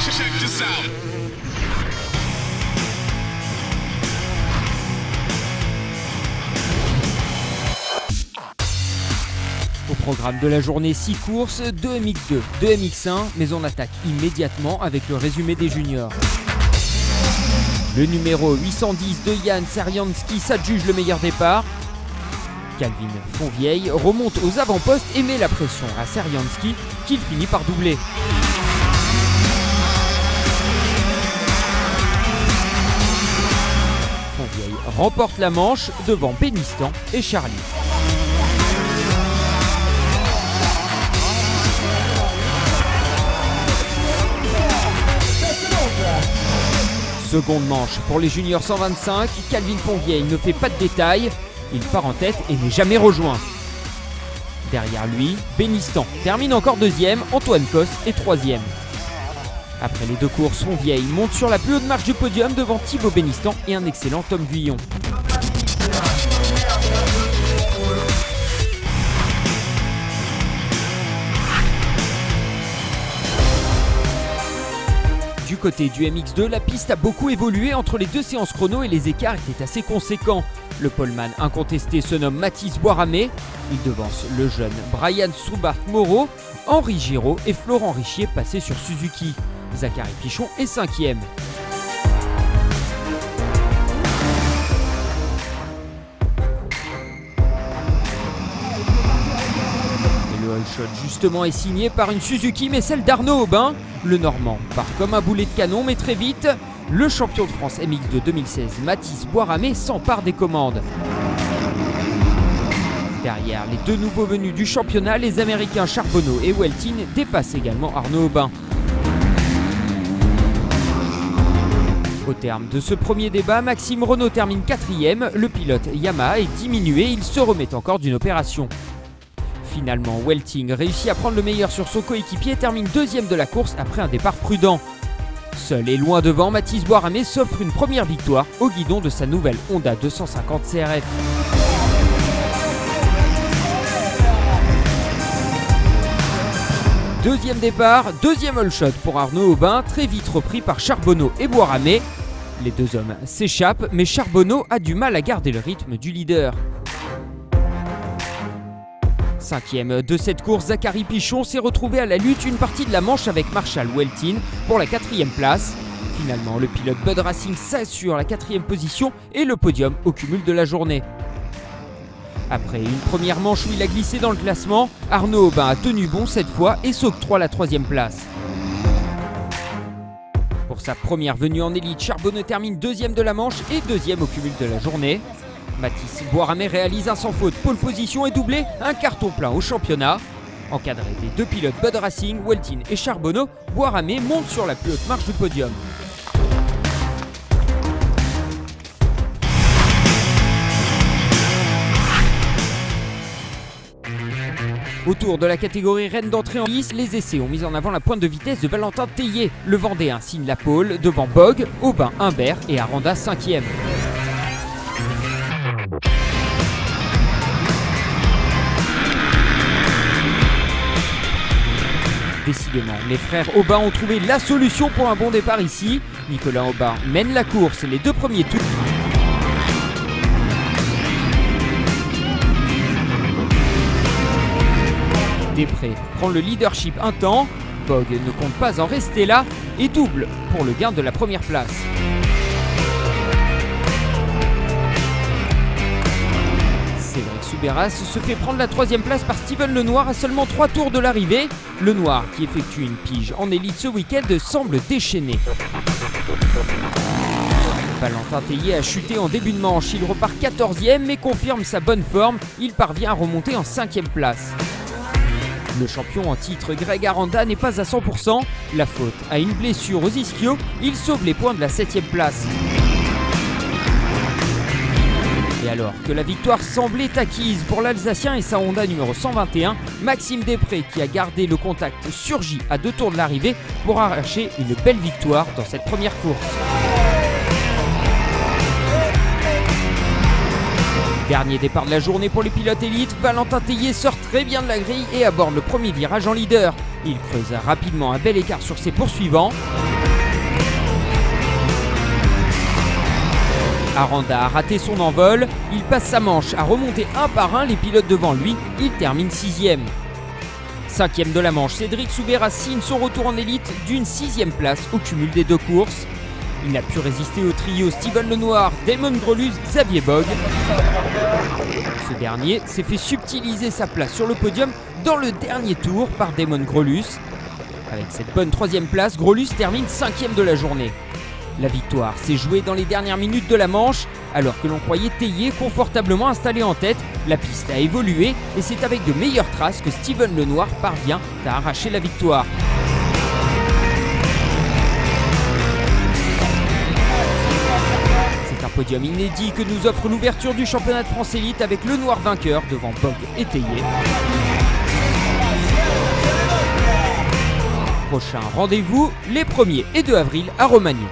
Check this out. Au programme de la journée, 6 courses, 2 MX2, 2 MX1, mais on attaque immédiatement avec le résumé des juniors. Le numéro 810 de Jan Serjanski s'adjuge le meilleur départ. Calvin Fonvieille remonte aux avant-postes et met la pression à Serjanski qu'il finit par doubler. Fonvieille remporte la manche devant Bénistan et Charlie. Seconde manche pour les juniors 125, Calvin Fonvieille ne fait pas de détails, il part en tête et n'est jamais rejoint. Derrière lui, Bénistan termine encore deuxième, Antoine Cos est troisième. Après les deux courses, Fonvieille monte sur la plus haute marche du podium devant Thibaut Bénistan et un excellent Tom Guyon. Du côté du MX2, la piste a beaucoup évolué entre les deux séances chrono et les écarts étaient assez conséquents. Le poleman incontesté se nomme Mathis Boiramé. Il devance le jeune Brian Soubart-Moreau, Henri Giraud et Florent Richier passés sur Suzuki. Zachary Pichon est cinquième. Le all shot justement est signé par une Suzuki, mais celle d'Arnaud Aubin. Le Normand part comme un boulet de canon, mais très vite, le champion de France MX2 2016, Mathis Boiramé, s'empare des commandes. Derrière les deux nouveaux venus du championnat, les Américains Charbonneau et Weltin dépassent également Arnaud Aubin. Au terme de ce premier débat, Maxime Renaud termine quatrième, le pilote Yamaha est diminué, il se remet encore d'une opération. Finalement, Welting réussit à prendre le meilleur sur son coéquipier et termine deuxième de la course après un départ prudent. Seul et loin devant, Mathis Boiramé s'offre une première victoire au guidon de sa nouvelle Honda 250 CRF. Deuxième départ, deuxième all shot pour Arnaud Aubin, très vite repris par Charbonneau et Boiramé. Les deux hommes s'échappent, mais Charbonneau a du mal à garder le rythme du leader. Cinquième de cette course, Zachary Pichon s'est retrouvé à la lutte une partie de la manche avec Marshall Weltin pour la quatrième place. Finalement, le pilote Bud Racing s'assure la quatrième position et le podium au cumul de la journée. Après une première manche où il a glissé dans le classement, Arnaud Aubin a tenu bon cette fois et s'octroie la troisième place. Pour sa première venue en élite, Charbonneau termine deuxième de la manche et deuxième au cumul de la journée. Mathis Boiramé réalise un sans faute pole position et doublé, un carton plein au championnat. Encadré des deux pilotes Bud Racing, Weltin et Charbonneau, Boiramé monte sur la plus haute marche du podium. Autour de la catégorie reine d'entrée en lice, les essais ont mis en avant la pointe de vitesse de Valentin Tellier. Le Vendéen signe la pole devant Bog, Aubin, Humbert et Aranda 5e. Décidément, les frères Aubin ont trouvé la solution pour un bon départ ici. Nicolas Aubin mène la course les deux premiers tours. Després prend le leadership un temps. Bog ne compte pas en rester là et double pour le gain de la première place. Cédric Subéras se fait prendre la troisième place par Steven Lenoir à seulement 3 tours de l'arrivée. Lenoir, qui effectue une pige en élite ce week-end, semble déchaîné. Valentin Tellier a chuté en début de manche, il repart 14e mais confirme sa bonne forme, il parvient à remonter en 5e place. Le champion en titre Greg Aranda n'est pas à 100%, la faute à une blessure aux ischios, il sauve les points de la 7e place. Et alors que la victoire semblait acquise pour l'Alsacien et sa Honda numéro 121, Maxime Després, qui a gardé le contact, surgit à 2 tours de l'arrivée pour arracher une belle victoire dans cette première course. Dernier départ de la journée pour les pilotes élites, Valentin Tellier sort très bien de la grille et aborde le premier virage en leader. Il creuse rapidement un bel écart sur ses poursuivants. Aranda a raté son envol, il passe sa manche à remonter un par un les pilotes devant lui, il termine 6e. 5e de la manche, Cédric Soubeyras signe son retour en élite d'une 6e place au cumul des 2 courses. Il n'a pu résister au trio Steven Lenoir, Damon Grolus, Xavier Bogue. Ce dernier s'est fait subtiliser sa place sur le podium dans le dernier tour par Damon Grolus. Avec cette bonne 3e place, Grolus termine 5e de la journée. La victoire s'est jouée dans les dernières minutes de la manche. Alors que l'on croyait Théier confortablement installé en tête, la piste a évolué et c'est avec de meilleures traces que Steven Lenoir parvient à arracher la victoire. C'est un podium inédit que nous offre l'ouverture du championnat de France Élite avec Lenoir vainqueur devant Bogue et Théier. Prochain rendez-vous les 1er et 2 avril à Romagny.